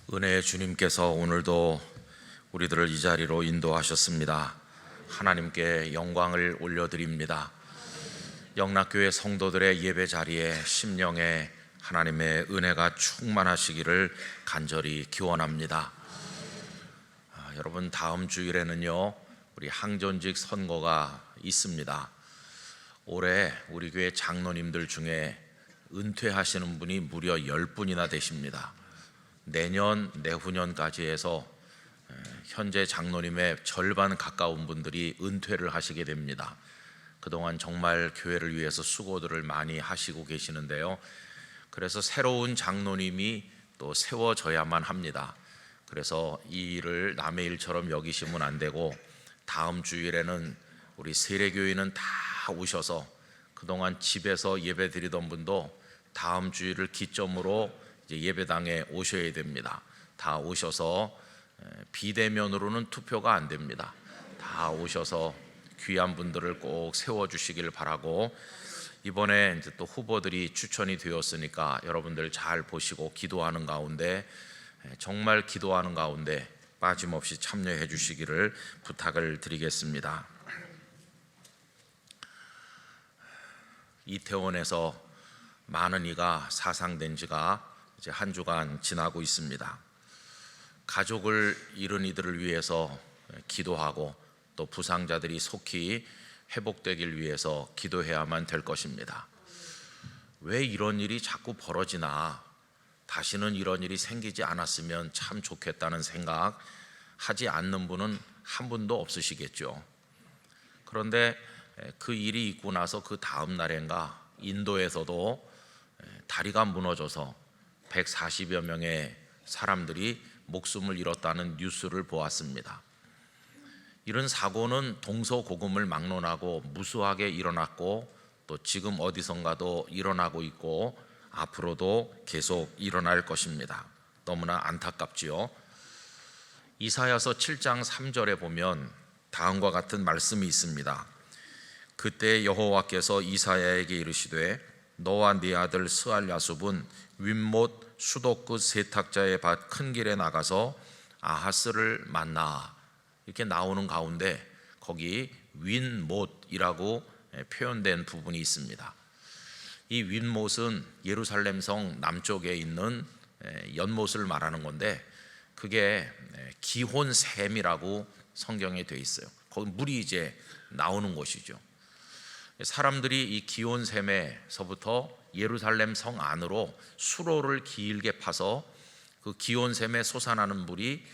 은혜의 주님께서 오늘도 우리들을 이 자리로 인도하셨습니다. 하나님께 영광을 올려드립니다. 영락교회 성도들의 예배 자리에 심령에 하나님의 은혜가 충만하시기를 간절히 기원합니다. 여러분, 다음 주일에는요 우리 항전직 선거가 있습니다. 올해 우리 교회 장로님들 중에 은퇴하시는 분이 무려 10분이나 되십니다. 내년, 내후년까지 해서 현재 장로님의 절반 가까운 분들이 은퇴를 하시게 됩니다. 그동안 정말 교회를 위해서 수고들을 많이 하시고 계시는데요, 그래서 새로운 장로님이 또 세워져야만 합니다. 그래서 이 일을 남의 일처럼 여기시면 안 되고, 다음 주일에는 우리 세례교인은 다 오셔서 그동안 집에서 예배 드리던 분도 다음 주일을 기점으로 이제 예배당에 오셔야 됩니다. 다 오셔서, 비대면으로는 투표가 안 됩니다. 다 오셔서 귀한 분들을 꼭 세워주시길 바라고, 이번에 이제 또 후보들이 추천이 되었으니까 여러분들 잘 보시고 기도하는 가운데, 정말 기도하는 가운데 빠짐없이 참여해 주시기를 부탁을 드리겠습니다. 이태원에서 많은 이가 사상된 지가 이제 한 주간 지나고 있습니다. 가족을 잃은 이들을 위해서 기도하고, 또 부상자들이 속히 회복되길 위해서 기도해야만 될 것입니다. 왜 이런 일이 자꾸 벌어지나, 다시는 이런 일이 생기지 않았으면 참 좋겠다는 생각 하지 않는 분은 한 분도 없으시겠죠. 그런데 그 일이 있고 나서 그 다음 날인가 인도에서도 다리가 무너져서 140여 명의 사람들이 목숨을 잃었다는 뉴스를 보았습니다. 이런 사고는 동서고금을 막론하고 무수하게 일어났고, 또 지금 어디선가도 일어나고 있고 앞으로도 계속 일어날 것입니다. 너무나 안타깝지요. 이사야서 7장 3절에 보면 다음과 같은 말씀이 있습니다. 그때 여호와께서 이사야에게 이르시되 너와 네 아들 스알야숲은 윗못 수도 끝 세탁자의 밭 큰 길에 나가서 아하스를 만나, 이렇게 나오는 가운데 거기 윗못이라고 표현된 부분이 있습니다. 이 윗못은 예루살렘 성 남쪽에 있는 연못을 말하는 건데, 그게 기혼샘이라고 성경에 되어 있어요. 거기 물이 이제 나오는 곳이죠. 사람들이 이 기온샘에서부터 예루살렘 성 안으로 수로를 길게 파서 그 기온샘에 솟아나는 물이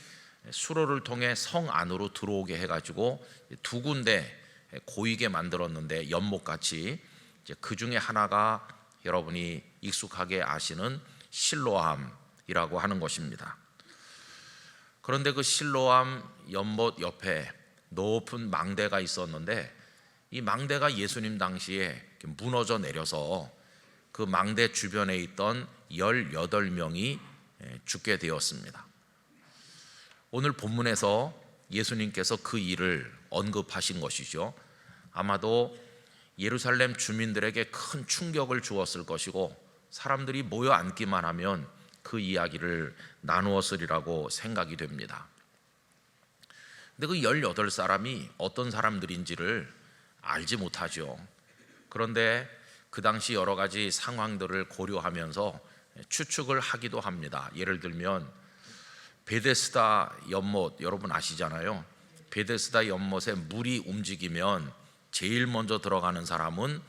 수로를 통해 성 안으로 들어오게 해가지고 두 군데 고이게 만들었는데, 연못같이. 이제 그 중에 하나가 여러분이 익숙하게 아시는 실로암이라고 하는 것입니다. 그런데 그 실로암 연못 옆에 높은 망대가 있었는데, 이 망대가 예수님 당시에 무너져 내려서 그 망대 주변에 있던 18명이 죽게 되었습니다. 오늘 본문에서 예수님께서 그 일을 언급하신 것이죠. 아마도 예루살렘 주민들에게 큰 충격을 주었을 것이고, 사람들이 모여 앉기만 하면 그 이야기를 나누었으리라고 생각이 됩니다. 근데 그 18사람이 어떤 사람들인지를 알지 못하죠. 그런데 그 당시 여러 가지 상황들을 고려하면서 추측을 하기도 합니다. 예를 들면 베데스다 연못, 여러분 아시잖아요. 베데스다 연못에 물이 움직이면 제일 먼저 들어가는 사람은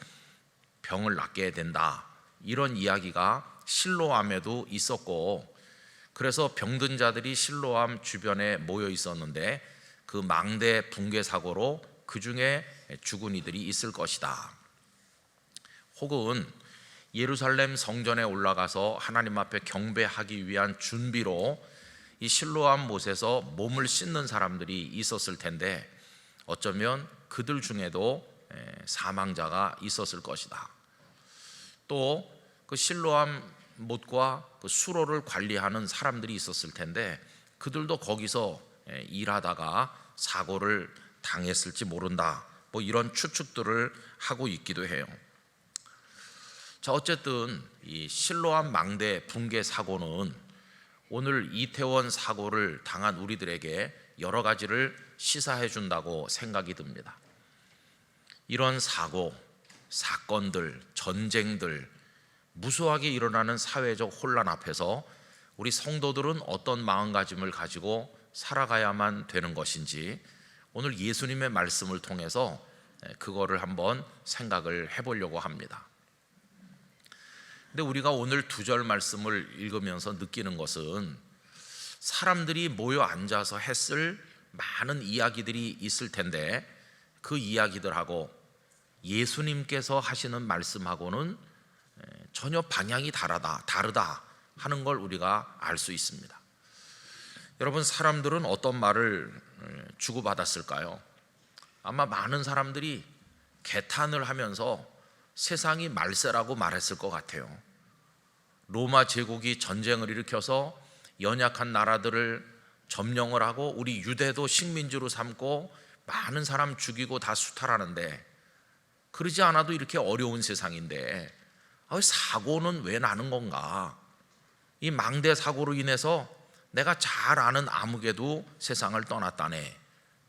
병을 낫게 된다, 이런 이야기가 실로암에도 있었고, 그래서 병든 자들이 실로암 주변에 모여 있었는데 그 망대 붕괴 사고로 그 중에 죽은 이들이 있을 것이다. 혹은 예루살렘 성전에 올라가서 하나님 앞에 경배하기 위한 준비로 이 실로암 못에서 몸을 씻는 사람들이 있었을 텐데, 어쩌면 그들 중에도 사망자가 있었을 것이다. 또 그 실로암 못과 그 수로를 관리하는 사람들이 있었을 텐데, 그들도 거기서 일하다가 사고를 당했을지 모른다, 뭐 이런 추측들을 하고 있기도 해요. 자, 어쨌든 이 실로암 망대 붕괴 사고는 오늘 이태원 사고를 당한 우리들에게 여러 가지를 시사해 준다고 생각이 듭니다. 이런 사고, 사건들, 전쟁들, 무수하게 일어나는 사회적 혼란 앞에서 우리 성도들은 어떤 마음가짐을 가지고 살아가야만 되는 것인지 오늘 예수님의 말씀을 통해서 그거를 한번 생각을 해보려고 합니다. 근데 우리가 오늘 2절 말씀을 읽으면서 느끼는 것은 사람들이 모여 앉아서 했을 많은 이야기들이 있을 텐데 그 이야기들하고 예수님께서 하시는 말씀하고는 전혀 방향이 다르다 하는 걸 우리가 알 수 있습니다. 여러분, 사람들은 어떤 말을 주고받았을까요? 아마 많은 사람들이 개탄을 하면서 세상이 말세라고 말했을 것 같아요. 로마 제국이 전쟁을 일으켜서 연약한 나라들을 점령을 하고 우리 유대도 식민지로 삼고 많은 사람 죽이고 다 수탈하는데, 그러지 않아도 이렇게 어려운 세상인데 사고는 왜 나는 건가? 이 망대 사고로 인해서 내가 잘 아는 아무개도 세상을 떠났다네,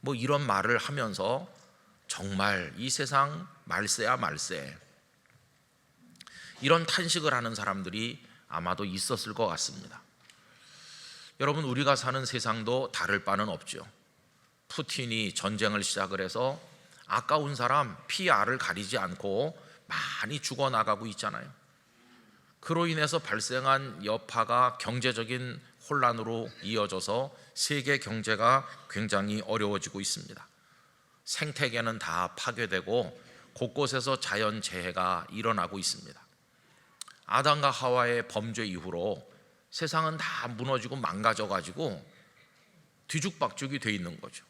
뭐 이런 말을 하면서 정말 이 세상 말세야 말세, 이런 탄식을 하는 사람들이 아마도 있었을 것 같습니다. 여러분, 우리가 사는 세상도 다를 바는 없죠. 푸틴이 전쟁을 시작을 해서 아까운 사람 피 알을 가리지 않고 많이 죽어나가고 있잖아요. 그로 인해서 발생한 여파가 경제적인 혼란으로 이어져서 세계 경제가 굉장히 어려워지고 있습니다. 생태계는 다 파괴되고 곳곳에서 자연재해가 일어나고 있습니다. 아담과 하와의 범죄 이후로 세상은 다 무너지고 망가져가지고 뒤죽박죽이 돼 있는 거죠.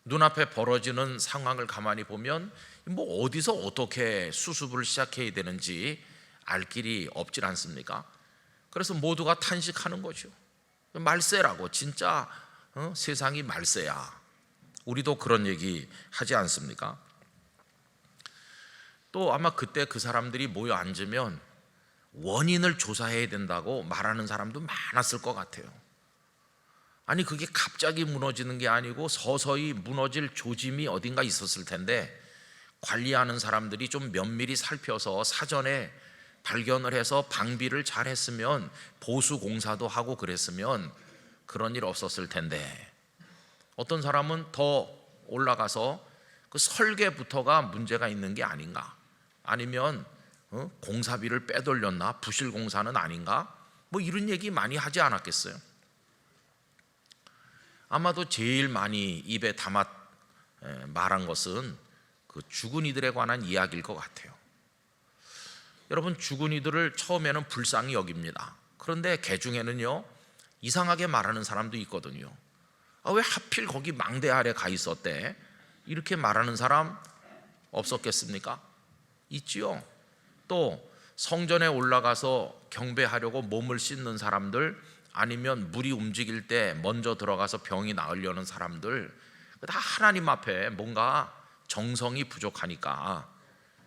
눈앞에 벌어지는 상황을 가만히 보면 뭐 어디서 어떻게 수습을 시작해야 되는지 알 길이 없질 않습니까? 그래서 모두가 탄식하는 거죠. 말세라고, 진짜 세상이 말세야. 우리도 그런 얘기 하지 않습니까? 또 아마 그때 그 사람들이 모여 앉으면 원인을 조사해야 된다고 말하는 사람도 많았을 것 같아요. 아니, 그게 갑자기 무너지는 게 아니고 서서히 무너질 조짐이 어딘가 있었을 텐데 관리하는 사람들이 좀 면밀히 살펴서 사전에 발견을 해서 방비를 잘 했으면, 보수 공사도 하고 그랬으면 그런 일 없었을 텐데, 어떤 사람은 더 올라가서 그 설계부터가 문제가 있는 게 아닌가, 아니면 공사비를 빼돌렸나, 부실 공사는 아닌가, 뭐 이런 얘기 많이 하지 않았겠어요? 아마도 제일 많이 입에 담아 말한 것은 그 죽은 이들에 관한 이야기일 것 같아요. 여러분, 죽은 이들을 처음에는 불쌍히 여깁니다. 그런데 개 중에는요, 이상하게 말하는 사람도 있거든요. 왜 하필 거기 망대 아래 가 있었대? 이렇게 말하는 사람 없었겠습니까? 있지요. 또 성전에 올라가서 경배하려고 몸을 씻는 사람들, 아니면 물이 움직일 때 먼저 들어가서 병이 나으려는 사람들, 다 하나님 앞에 뭔가 정성이 부족하니까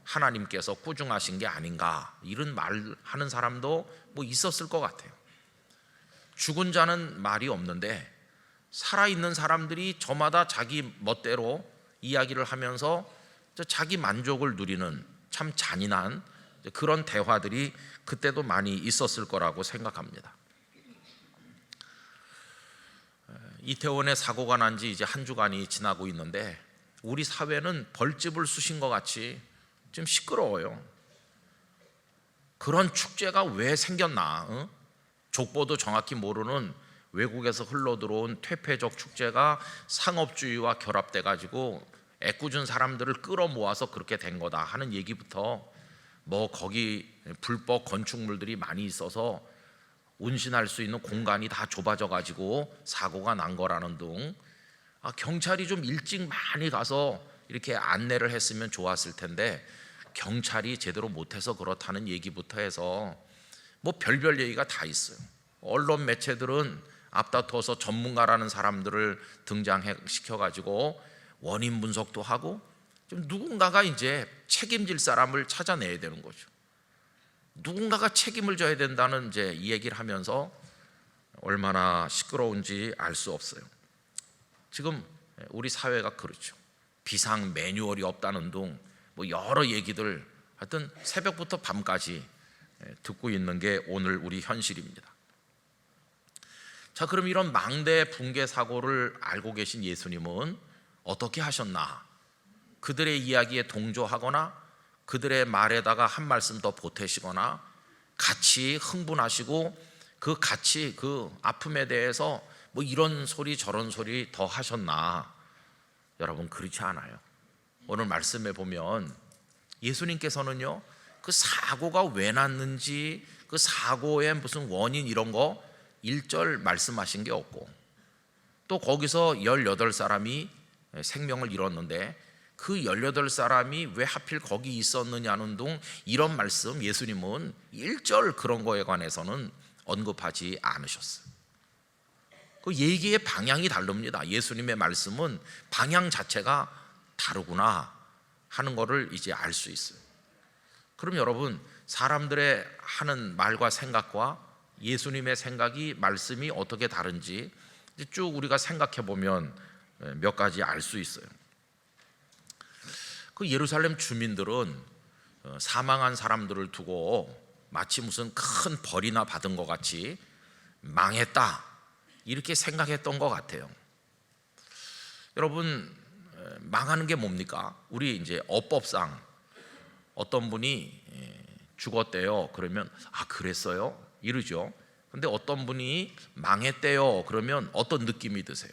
하나님께서 꾸중하신 게 아닌가, 이런 말 하는 사람도 뭐 있었을 것 같아요. 죽은 자는 말이 없는데 살아있는 사람들이 저마다 자기 멋대로 이야기를 하면서 자기 만족을 누리는 참 잔인한 그런 대화들이 그때도 많이 있었을 거라고 생각합니다. 이태원에 사고가 난 지 이제 한 주간이 지나고 있는데 우리 사회는 벌집을 쑤신 것 같이 좀 시끄러워요. 그런 축제가 왜 생겼나? 족보도 정확히 모르는 외국에서 흘러들어온 퇴폐적 축제가 상업주의와 결합돼 가지고 애꿎은 사람들을 끌어모아서 그렇게 된 거다 하는 얘기부터, 뭐 거기 불법 건축물들이 많이 있어서 운신할 수 있는 공간이 다 좁아져 가지고 사고가 난 거라는 등, 경찰이 좀 일찍 많이 가서 이렇게 안내를 했으면 좋았을 텐데 경찰이 제대로 못해서 그렇다는 얘기부터 해서 뭐 별별 얘기가 다 있어요. 언론 매체들은 앞다퉈서 전문가라는 사람들을 등장시켜 가지고 원인 분석도 하고, 좀 누군가가 이제 책임질 사람을 찾아내야 되는 거죠. 누군가가 책임을 져야 된다는 이제 이 얘기를 하면서 얼마나 시끄러운지 알 수 없어요. 지금 우리 사회가 그렇죠. 비상 매뉴얼이 없다는 둥 뭐 여러 얘기들 하여튼 새벽부터 밤까지 듣고 있는 게 오늘 우리 현실입니다. 자, 그럼 이런 망대 붕괴 사고를 알고 계신 예수님은 어떻게 하셨나? 그들의 이야기에 동조하거나 그들의 말에다가 한 말씀 더 보태시거나 같이 흥분하시고 같이 그 아픔에 대해서 뭐 이런 소리 저런 소리 더 하셨나? 여러분, 그렇지 않아요. 오늘 말씀에 보면 예수님께서는요, 그 사고가 왜 났는지 그 사고의 무슨 원인 이런 거 1절 말씀하신 게 없고, 또 거기서 18사람이 생명을 잃었는데 그 18사람이 왜 하필 거기 있었느냐는 둥 이런 말씀 예수님은 1절 그런 거에 관해서는 언급하지 않으셨어요. 그 얘기의 방향이 다릅니다. 예수님의 말씀은 방향 자체가 다르구나 하는 거를 이제 알 수 있어요. 그럼 여러분, 사람들의 하는 말과 생각과 예수님의 생각이 말씀이 어떻게 다른지 쭉 우리가 생각해 보면 몇 가지 알 수 있어요. 그 예루살렘 주민들은 사망한 사람들을 두고 마치 무슨 큰 벌이나 받은 것 같이 망했다 이렇게 생각했던 것 같아요. 여러분, 망하는 게 뭡니까? 우리 이제 어법상 어떤 분이 죽었대요. 그러면 아, 그랬어요? 이러죠. 근데 어떤 분이 망했대요. 그러면 어떤 느낌이 드세요?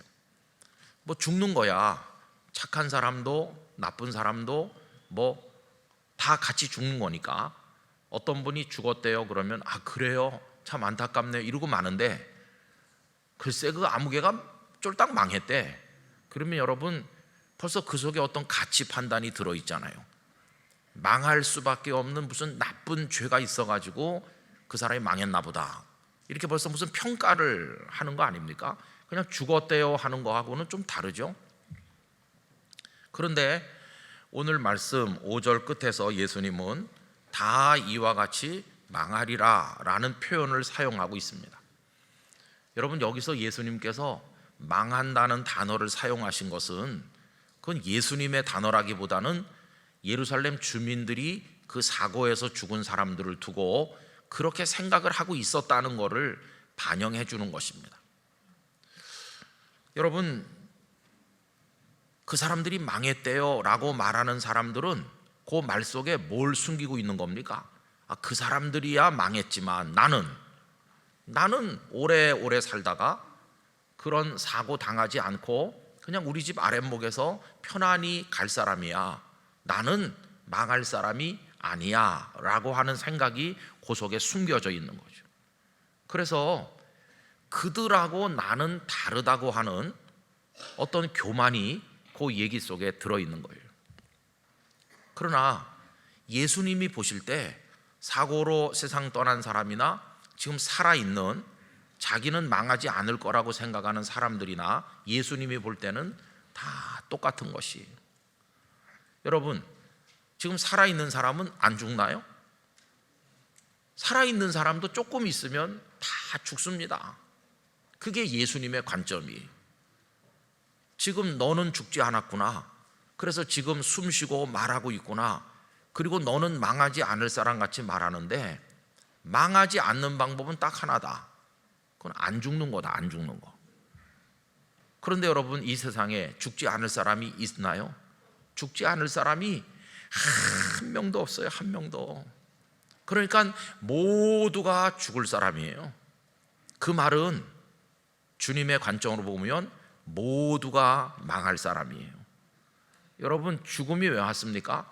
뭐 죽는 거야. 착한 사람도 나쁜 사람도 뭐 다 같이 죽는 거니까. 어떤 분이 죽었대요. 그러면 아, 그래요? 참 안타깝네요. 이러고 마는데 글쎄 그 아무개가 쫄딱 망했대. 그러면 여러분, 벌써 그 속에 어떤 가치 판단이 들어있잖아요. 망할 수밖에 없는 무슨 나쁜 죄가 있어가지고 그 사람이 망했나 보다 이렇게 벌써 무슨 평가를 하는 거 아닙니까? 그냥 죽었대요 하는 거하고는 좀 다르죠. 그런데 오늘 말씀 5절 끝에서 예수님은 다 이와 같이 망하리라 라는 표현을 사용하고 있습니다. 여러분, 여기서 예수님께서 망한다는 단어를 사용하신 것은 그건 예수님의 단어라기보다는 예루살렘 주민들이 그 사고에서 죽은 사람들을 두고 그렇게 생각을 하고 있었다는 것을 반영해 주는 것입니다. 여러분, 그 사람들이 망했대요 라고 말하는 사람들은 그 말 속에 뭘 숨기고 있는 겁니까? 아, 그 사람들이야 망했지만 나는 오래오래 살다가 그런 사고 당하지 않고 그냥 우리 집 아랫목에서 편안히 갈 사람이야. 나는 망할 사람이 아니야 라고 하는 생각이 그 속에 숨겨져 있는 거죠. 그래서 그들하고 나는 다르다고 하는 어떤 교만이 그 얘기 속에 들어있는 거예요. 그러나 예수님이 보실 때 사고로 세상 떠난 사람이나 지금 살아있는 자기는 망하지 않을 거라고 생각하는 사람들이나 예수님이 볼 때는 다 똑같은 것이에요. 여러분, 지금 살아있는 사람은 안 죽나요? 살아있는 사람도 조금 있으면 다 죽습니다. 그게 예수님의 관점이에요. 지금 너는 죽지 않았구나. 그래서 지금 숨쉬고 말하고 있구나. 그리고 너는 망하지 않을 사람 같이 말하는데 망하지 않는 방법은 딱 하나다. 그건 안 죽는 거다. 안 죽는 거. 그런데 여러분, 이 세상에 죽지 않을 사람이 있나요? 죽지 않을 사람이 한 명도 없어요. 한 명도. 그러니까 모두가 죽을 사람이에요. 그 말은 주님의 관점으로 보면 모두가 망할 사람이에요. 여러분, 죽음이 왜 왔습니까?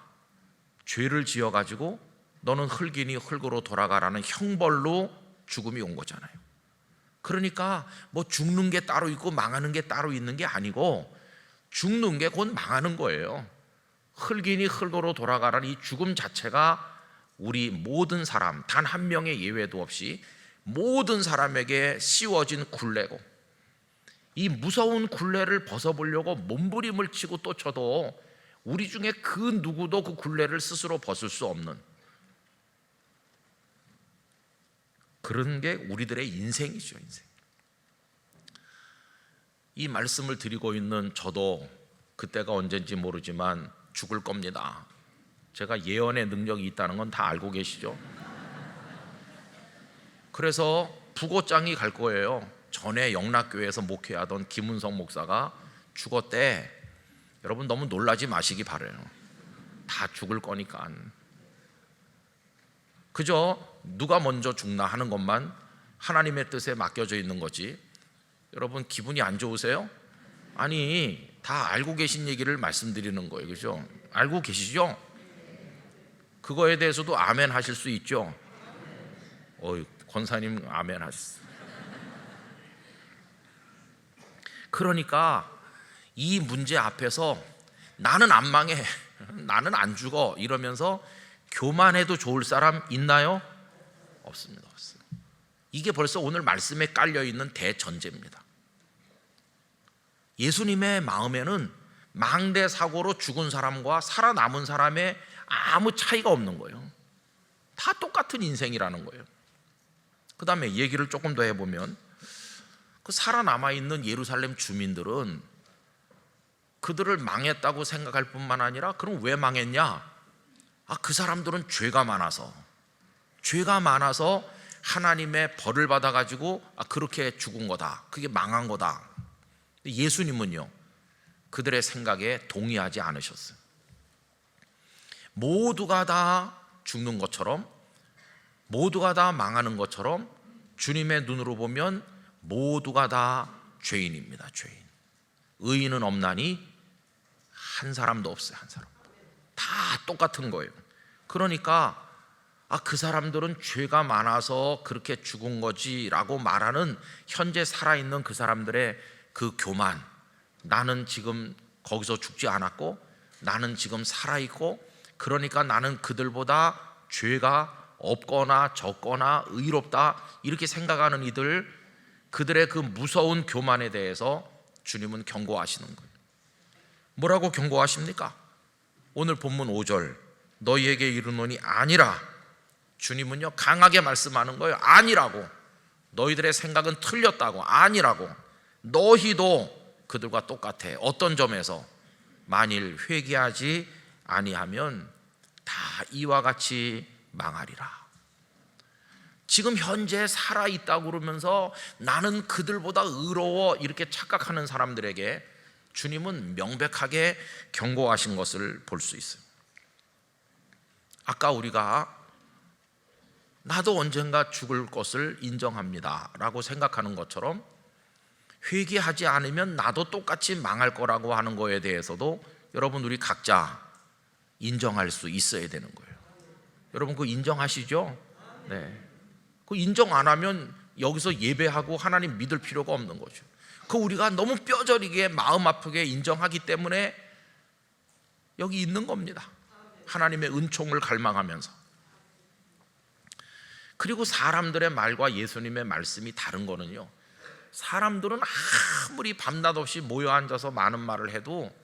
죄를 지어가지고 너는 흙이니 흙으로 돌아가라는 형벌로 죽음이 온 거잖아요. 그러니까 뭐 죽는 게 따로 있고 망하는 게 따로 있는 게 아니고 죽는 게 곧 망하는 거예요. 흙이니 흙으로 돌아가라는 이 죽음 자체가 우리 모든 사람 단 한 명의 예외도 없이 모든 사람에게 씌워진 굴레고, 이 무서운 굴레를 벗어보려고 몸부림을 치고 또 쳐도 우리 중에 그 누구도 그 굴레를 스스로 벗을 수 없는 그런 게 우리들의 인생이죠. 인생. 이 말씀을 드리고 있는 저도 그때가 언젠지 모르지만 죽을 겁니다. 제가 예언의 능력이 있다는 건 다 알고 계시죠? 그래서 부고장이 갈 거예요. 전에 영락교회에서 목회하던 김은성 목사가 죽었대. 여러분 너무 놀라지 마시기 바라요. 다 죽을 거니까. 그저 누가 먼저 죽나 하는 것만 하나님의 뜻에 맡겨져 있는 거지. 여러분 기분이 안 좋으세요? 아니 다 알고 계신 얘기를 말씀드리는 거예요. 그죠? 알고 계시죠? 그거에 대해서도 아멘 하실 수 있죠? 권사님 아멘 하셨어요. 그러니까 이 문제 앞에서 나는 안 망해, 나는 안 죽어 이러면서 교만해도 좋을 사람 있나요? 없습니다. 없어요. 이게 벌써 오늘 말씀에 깔려있는 대전제입니다. 예수님의 마음에는 망대 사고로 죽은 사람과 살아남은 사람의 아무 차이가 없는 거예요. 다 똑같은 인생이라는 거예요. 그 다음에 얘기를 조금 더 해보면 그 살아남아 있는 예루살렘 주민들은 그들을 망했다고 생각할 뿐만 아니라 그럼 왜 망했냐? 그 사람들은 죄가 많아서 하나님의 벌을 받아가지고 그렇게 죽은 거다. 그게 망한 거다. 예수님은요 그들의 생각에 동의하지 않으셨어요. 모두가 다 죽는 것처럼, 모두가 다 망하는 것처럼 주님의 눈으로 보면 모두가 다 죄인입니다. 죄인. 의인은 없나니 한 사람도 없어요. 한 사람. 다 똑같은 거예요. 그러니까 그 사람들은 죄가 많아서 그렇게 죽은 거지라고 말하는 현재 살아있는 그 사람들의 그 교만, 나는 지금 거기서 죽지 않았고 나는 지금 살아있고 그러니까 나는 그들보다 죄가 없거나 적거나 의롭다 이렇게 생각하는 그들의 그 무서운 교만에 대해서 주님은 경고하시는 거예요. 뭐라고 경고하십니까? 오늘 본문 5절 너희에게 이르노니 아니라, 주님은요 강하게 말씀하는 거예요. 아니라고. 너희들의 생각은 틀렸다고. 아니라고. 너희도 그들과 똑같아. 어떤 점에서? 만일 회개하지 아니하면 다 이와 같이 망하리라. 지금 현재 살아있다고 그러면서 나는 그들보다 의로워 이렇게 착각하는 사람들에게 주님은 명백하게 경고하신 것을 볼 수 있어요. 아까 우리가 나도 언젠가 죽을 것을 인정합니다 라고 생각하는 것처럼 회개하지 않으면 나도 똑같이 망할 거라고 하는 거에 대해서도 여러분 우리 각자 인정할 수 있어야 되는 거예요. 여러분 그거 인정하시죠? 네. 그 인정 안 하면 여기서 예배하고 하나님 믿을 필요가 없는 거죠. 그 우리가 너무 뼈저리게 마음 아프게 인정하기 때문에 여기 있는 겁니다. 하나님의 은총을 갈망하면서. 그리고 사람들의 말과 예수님의 말씀이 다른 거는요, 사람들은 아무리 밤낮 없이 모여 앉아서 많은 말을 해도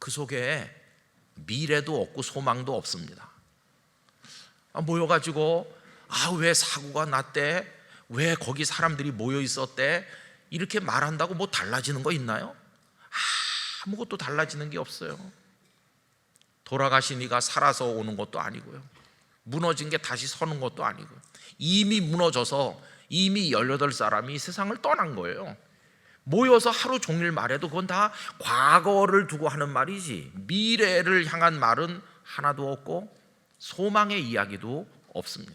그 속에 미래도 없고 소망도 없습니다. 모여가지고 왜 사고가 났대? 왜 거기 사람들이 모여 있었대? 이렇게 말한다고 뭐 달라지는 거 있나요? 아무것도 달라지는 게 없어요. 돌아가신 이가 살아서 오는 것도 아니고요, 무너진 게 다시 서는 것도 아니고요, 이미 무너져서 이미 18사람이 세상을 떠난 거예요. 모여서 하루 종일 말해도 그건 다 과거를 두고 하는 말이지 미래를 향한 말은 하나도 없고 소망의 이야기도 없습니다.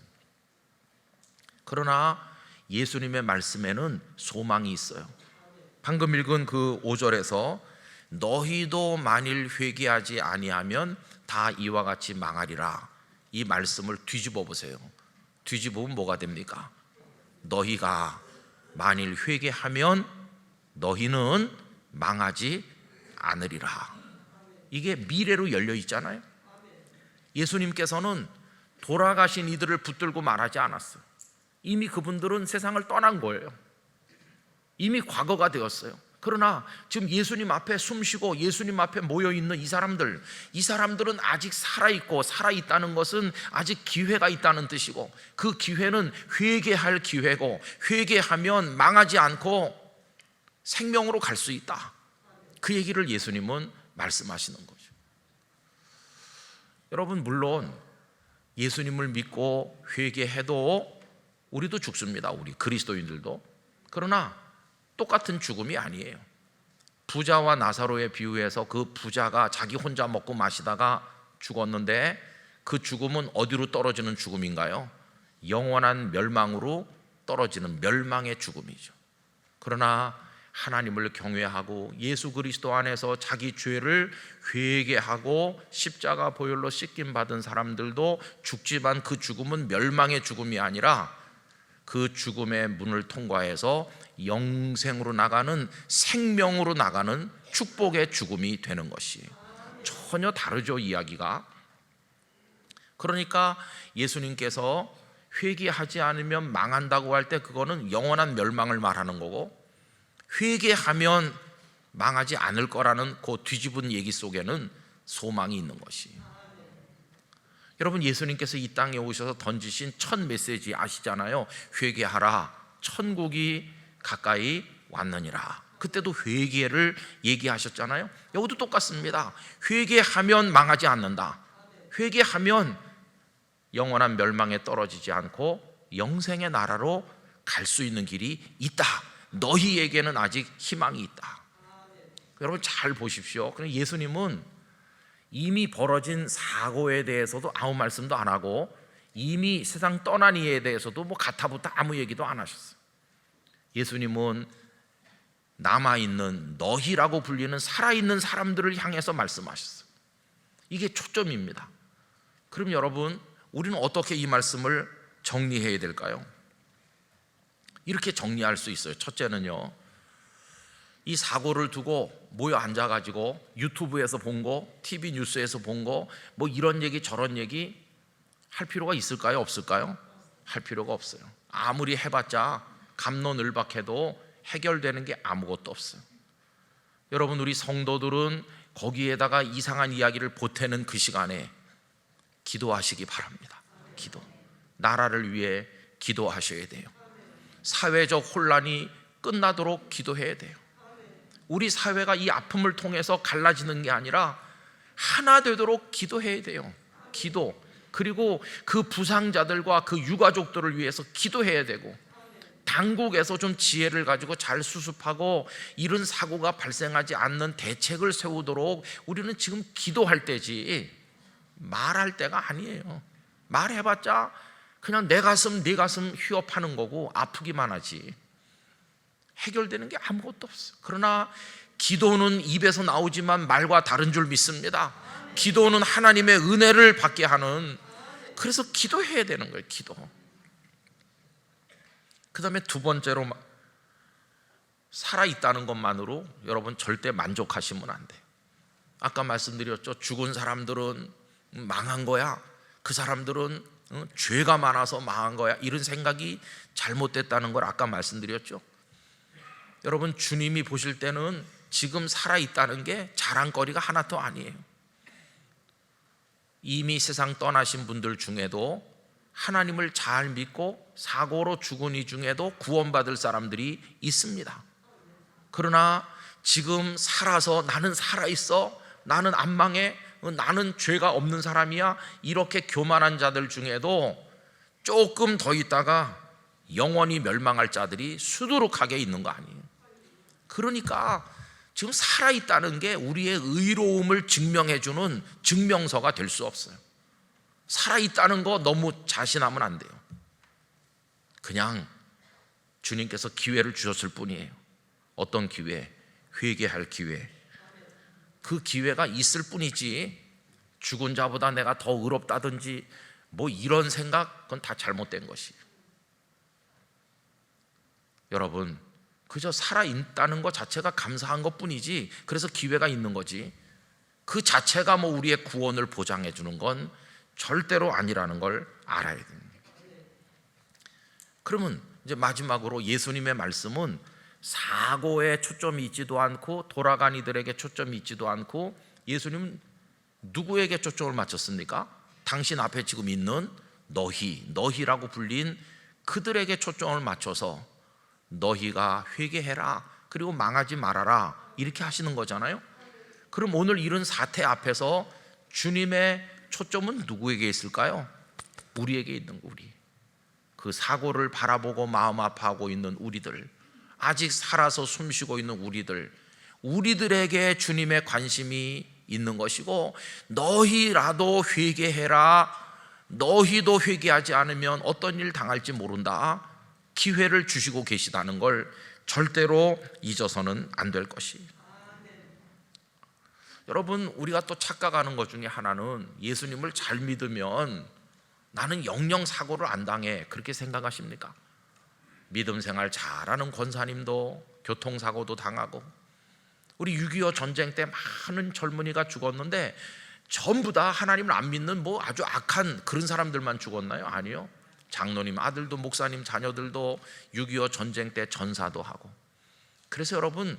그러나 예수님의 말씀에는 소망이 있어요. 방금 읽은 그 5절에서 너희도 만일 회개하지 아니하면 다 이와 같이 망하리라, 이 말씀을 뒤집어 보세요. 뒤집으면 뭐가 됩니까? 너희가 만일 회개하면 너희는 망하지 않으리라. 이게 미래로 열려 있잖아요. 예수님께서는 돌아가신 이들을 붙들고 말하지 않았어요. 이미 그분들은 세상을 떠난 거예요. 이미 과거가 되었어요. 그러나 지금 예수님 앞에 숨쉬고 예수님 앞에 모여있는 이 사람들은 아직 살아있고, 살아있다는 것은 아직 기회가 있다는 뜻이고, 그 기회는 회개할 기회고, 회개하면 망하지 않고 생명으로 갈 수 있다. 그 얘기를 예수님은 말씀하시는 거죠. 여러분, 물론 예수님을 믿고 회개해도 우리도 죽습니다. 우리 그리스도인들도. 그러나 똑같은 죽음이 아니에요. 부자와 나사로의 비유에서 그 부자가 자기 혼자 먹고 마시다가 죽었는데 그 죽음은 어디로 떨어지는 죽음인가요? 영원한 멸망으로 떨어지는 멸망의 죽음이죠. 그러나 하나님을 경외하고 예수 그리스도 안에서 자기 죄를 회개하고 십자가 보혈로 씻김 받은 사람들도 죽지만 그 죽음은 멸망의 죽음이 아니라 그 죽음의 문을 통과해서 영생으로 나가는, 생명으로 나가는 축복의 죽음이 되는 것이 전혀 다르죠, 이야기가. 그러니까 예수님께서 회개하지 않으면 망한다고 할 때 그거는 영원한 멸망을 말하는 거고, 회개하면 망하지 않을 거라는 그 뒤집은 얘기 속에는 소망이 있는 것이. 여러분, 예수님께서 이 땅에 오셔서 던지신 첫 메시지 아시잖아요. 회개하라, 천국이 가까이 왔느니라. 그때도 회개를 얘기하셨잖아요. 여기도 똑같습니다. 회개하면 망하지 않는다. 회개하면 영원한 멸망에 떨어지지 않고 영생의 나라로 갈 수 있는 길이 있다. 너희에게는 아직 희망이 있다. 여러분 잘 보십시오. 그럼 예수님은 이미 벌어진 사고에 대해서도 아무 말씀도 안 하고 이미 세상 떠난 이에 대해서도 뭐 가타부타 아무 얘기도 안 하셨어요. 예수님은 남아있는, 너희라고 불리는 살아있는 사람들을 향해서 말씀하셨어요. 이게 초점입니다. 그럼 여러분, 우리는 어떻게 이 말씀을 정리해야 될까요? 이렇게 정리할 수 있어요. 첫째는요, 이 사고를 두고 모여 앉아가지고 유튜브에서 본 거, TV 뉴스에서 본 거, 뭐 이런 얘기 저런 얘기 할 필요가 있을까요? 없을까요? 할 필요가 없어요. 아무리 해봤자 갑론을박해도 해결되는 게 아무것도 없어요. 여러분, 우리 성도들은 거기에다가 이상한 이야기를 보태는 그 시간에 기도하시기 바랍니다. 기도. 나라를 위해 기도하셔야 돼요. 사회적 혼란이 끝나도록 기도해야 돼요. 우리 사회가 이 아픔을 통해서 갈라지는 게 아니라 하나 되도록 기도해야 돼요. 기도. 그리고 그 부상자들과 그 유가족들을 위해서 기도해야 되고, 당국에서 좀 지혜를 가지고 잘 수습하고 이런 사고가 발생하지 않는 대책을 세우도록 우리는 지금 기도할 때지 말할 때가 아니에요. 말해봤자 그냥 내 가슴 네 가슴 휘업하는 거고 아프기만 하지 해결되는 게 아무것도 없어요. 그러나 기도는 입에서 나오지만 말과 다른 줄 믿습니다. 기도는 하나님의 은혜를 받게 하는, 그래서 기도해야 되는 거예요. 기도. 그 다음에 두 번째로, 살아있다는 것만으로 여러분 절대 만족하시면 안 돼요. 아까 말씀드렸죠. 죽은 사람들은 망한 거야, 그 사람들은 죄가 많아서 망한 거야, 이런 생각이 잘못됐다는 걸 아까 말씀드렸죠. 여러분, 주님이 보실 때는 지금 살아있다는 게 자랑거리가 하나도 아니에요. 이미 세상 떠나신 분들 중에도 하나님을 잘 믿고 사고로 죽은 이 중에도 구원받을 사람들이 있습니다. 그러나 지금 살아서 나는 살아있어, 나는 안 망해, 나는 죄가 없는 사람이야, 이렇게 교만한 자들 중에도 조금 더 있다가 영원히 멸망할 자들이 수두룩하게 있는 거 아니에요. 그러니까 지금 살아있다는 게 우리의 의로움을 증명해주는 증명서가 될 수 없어요. 살아있다는 거 너무 자신하면 안 돼요. 그냥 주님께서 기회를 주셨을 뿐이에요. 어떤 기회? 회개할 기회. 그 기회가 있을 뿐이지 죽은 자보다 내가 더 의롭다든지 뭐 이런 생각, 그건 다 잘못된 것이에요. 여러분, 그저 살아있다는 것 자체가 감사한 것 뿐이지, 그래서 기회가 있는 거지, 그 자체가 뭐 우리의 구원을 보장해 주는 건 절대로 아니라는 걸 알아야 됩니다. 그러면 이제 마지막으로 예수님의 말씀은 사고에 초점이 있지도 않고 돌아간 이들에게 초점이 있지도 않고, 예수님은 누구에게 초점을 맞췄습니까? 당신 앞에 지금 있는 너희라고 불린 그들에게 초점을 맞춰서 너희가 회개해라, 그리고 망하지 말아라, 이렇게 하시는 거잖아요. 그럼 오늘 이런 사태 앞에서 주님의 초점은 누구에게 있을까요? 우리에게 있는 거, 우리. 그 사고를 바라보고 마음 아파하고 있는 우리들, 아직 살아서 숨쉬고 있는 우리들에게 주님의 관심이 있는 것이고, 너희라도 회개해라, 너희도 회개하지 않으면 어떤 일 당할지 모른다, 기회를 주시고 계시다는 걸 절대로 잊어서는 안 될 것이. 여러분, 우리가 또 착각하는 것 중에 하나는 예수님을 잘 믿으면 나는 영영 사고를 안 당해, 그렇게 생각하십니까? 믿음 생활 잘하는 권사님도 교통사고도 당하고, 우리 6.25 전쟁 때 많은 젊은이가 죽었는데 전부 다 하나님을 안 믿는 뭐 아주 악한 그런 사람들만 죽었나요? 아니요. 장로님 아들도, 목사님 자녀들도 6.25 전쟁 때 전사도 하고. 그래서 여러분,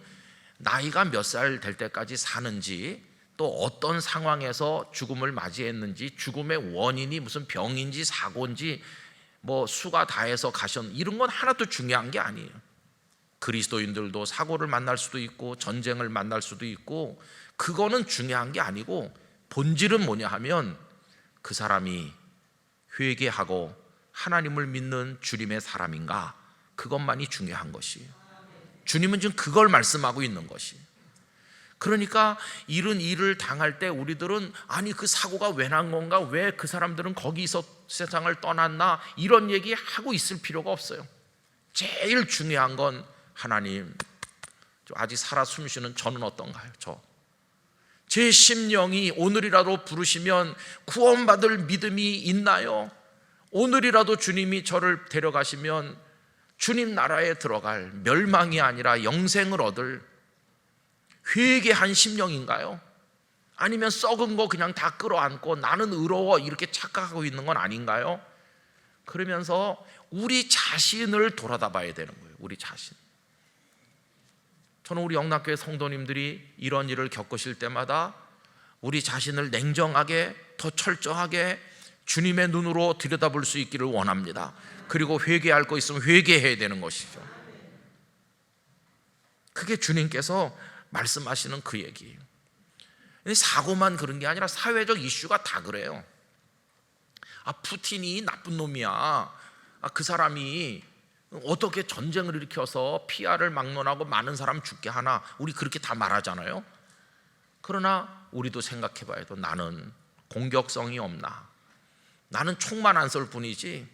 나이가 몇 살 될 때까지 사는지, 또 어떤 상황에서 죽음을 맞이했는지, 죽음의 원인이 무슨 병인지 사고인지, 뭐 수가 다해서 가셨, 이런 건 하나도 중요한 게 아니에요. 그리스도인들도 사고를 만날 수도 있고 전쟁을 만날 수도 있고, 그거는 중요한 게 아니고 본질은 뭐냐 하면 그 사람이 회개하고 하나님을 믿는 주님의 사람인가, 그것만이 중요한 것이에요. 주님은 지금 그걸 말씀하고 있는 것이에요. 그러니까 이런 일을 당할 때 우리들은 아니 그 사고가 왜 난 건가, 왜 그 사람들은 거기서 세상을 떠났나, 이런 얘기 하고 있을 필요가 없어요. 제일 중요한 건 하나님, 아직 살아 숨쉬는 저는 어떤가요? 제 심령이 오늘이라도 부르시면 구원받을 믿음이 있나요? 오늘이라도 주님이 저를 데려가시면 주님 나라에 들어갈, 멸망이 아니라 영생을 얻을 회개한 심령인가요? 아니면 썩은 거 그냥 다 끌어안고 나는 의로워, 이렇게 착각하고 있는 건 아닌가요? 그러면서 우리 자신을 돌아다 봐야 되는 거예요. 우리 자신. 저는 우리 영락교회 성도님들이 이런 일을 겪으실 때마다 우리 자신을 냉정하게, 더 철저하게 주님의 눈으로 들여다볼 수 있기를 원합니다. 그리고 회개할 거 있으면 회개해야 되는 것이죠. 그게 주님께서 말씀하시는 그 얘기예요. 사고만 그런 게 아니라 사회적 이슈가 다 그래요. 푸틴이 나쁜 놈이야, 그 사람이 어떻게 전쟁을 일으켜서 피아를 막론하고 많은 사람 죽게 하나, 우리 그렇게 다 말하잖아요. 그러나 우리도 생각해 봐야 돼. 나는 공격성이 없나? 나는 총만 안 쏠 뿐이지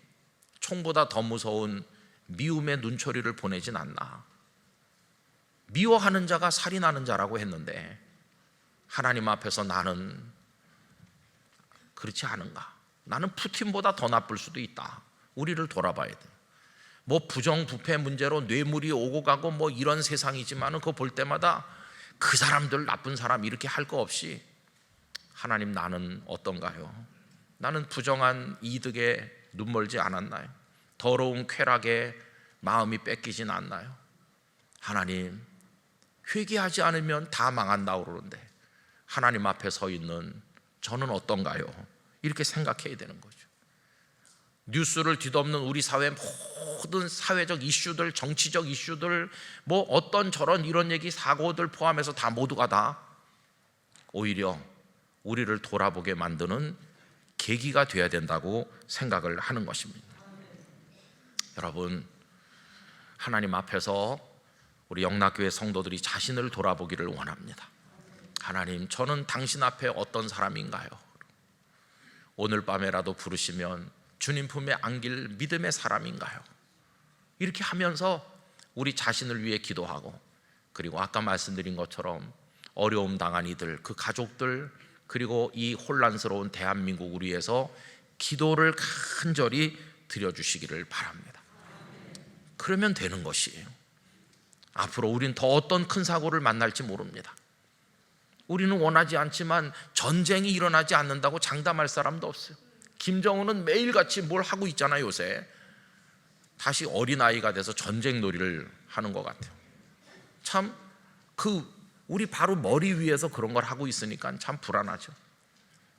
총보다 더 무서운 미움의 눈초리를 보내진 않나? 미워하는 자가 살인하는 자라고 했는데 하나님 앞에서 나는 그렇지 않은가? 나는 푸틴보다 더 나쁠 수도 있다. 우리를 돌아봐야 돼. 뭐 부정부패 문제로 뇌물이 오고 가고 뭐 이런 세상이지만은 그거 볼 때마다 그 사람들 나쁜 사람 이렇게 할 거 없이 하나님, 나는 어떤가요? 나는 부정한 이득에 눈멀지 않았나요? 더러운 쾌락에 마음이 뺏기진 않나요? 하나님, 회개하지 않으면 다 망한다고 그러는데 하나님 앞에 서 있는 저는 어떤가요? 이렇게 생각해야 되는 거죠. 뉴스를 뒤덮는 우리 사회 모든 사회적 이슈들, 정치적 이슈들, 뭐 어떤 저런 이런 얘기, 사고들 포함해서 다 모두가 다 오히려 우리를 돌아보게 만드는 계기가 되어야 된다고 생각을 하는 것입니다. 여러분, 하나님 앞에서 우리 영락교회 성도들이 자신을 돌아보기를 원합니다. 하나님, 저는 당신 앞에 어떤 사람인가요? 오늘 밤에라도 부르시면 주님 품에 안길 믿음의 사람인가요? 이렇게 하면서 우리 자신을 위해 기도하고, 그리고 아까 말씀드린 것처럼 어려움 당한 이들, 그 가족들, 그리고 이 혼란스러운 대한민국을 위해서 기도를 간절히 드려주시기를 바랍니다. 그러면 되는 것이에요. 앞으로 우린 더 어떤 큰 사고를 만날지 모릅니다. 우리는 원하지 않지만 전쟁이 일어나지 않는다고 장담할 사람도 없어요. 김정은은 매일같이 뭘 하고 있잖아요. 요새 다시 어린아이가 돼서 전쟁 놀이를 하는 것 같아요. 참 우리 바로 머리 위에서 그런 걸 하고 있으니까 참 불안하죠.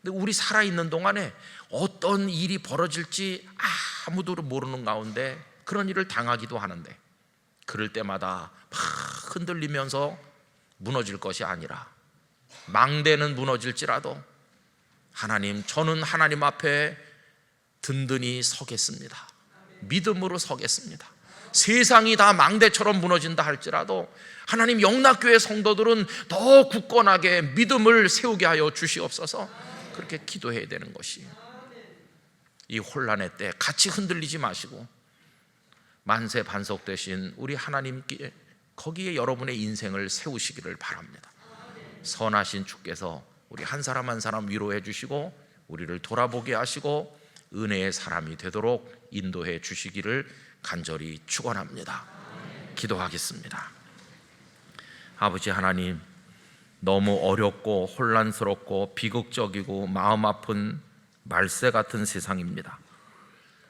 근데 우리 살아있는 동안에 어떤 일이 벌어질지 아무도 모르는 가운데 그런 일을 당하기도 하는데, 그럴 때마다 막 흔들리면서 무너질 것이 아니라, 망대는 무너질지라도 하나님, 저는 하나님 앞에 든든히 서겠습니다. 믿음으로 서겠습니다. 세상이 다 망대처럼 무너진다 할지라도 하나님, 영락교회 성도들은 더 굳건하게 믿음을 세우게 하여 주시옵소서. 그렇게 기도해야 되는 것이, 이 혼란의 때 같이 흔들리지 마시고 만세 반석 되신 우리 하나님께, 거기에 여러분의 인생을 세우시기를 바랍니다. 선하신 주께서 우리 한 사람 한 사람 위로해 주시고 우리를 돌아보게 하시고 은혜의 사람이 되도록 인도해 주시기를 간절히 축원합니다. 기도하겠습니다. 아버지 하나님, 너무 어렵고 혼란스럽고 비극적이고 마음 아픈 말세 같은 세상입니다.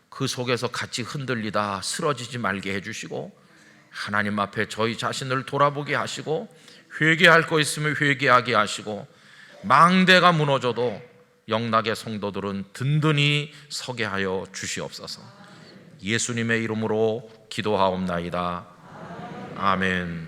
그 속에서 같이 흔들리다 쓰러지지 말게 해주시고 하나님 앞에 저희 자신을 돌아보게 하시고 회개할 거 있으면 회개하게 하시고 망대가 무너져도 영락의 성도들은 든든히 서게 하여 주시옵소서. 예수님의 이름으로 기도하옵나이다. 아멘.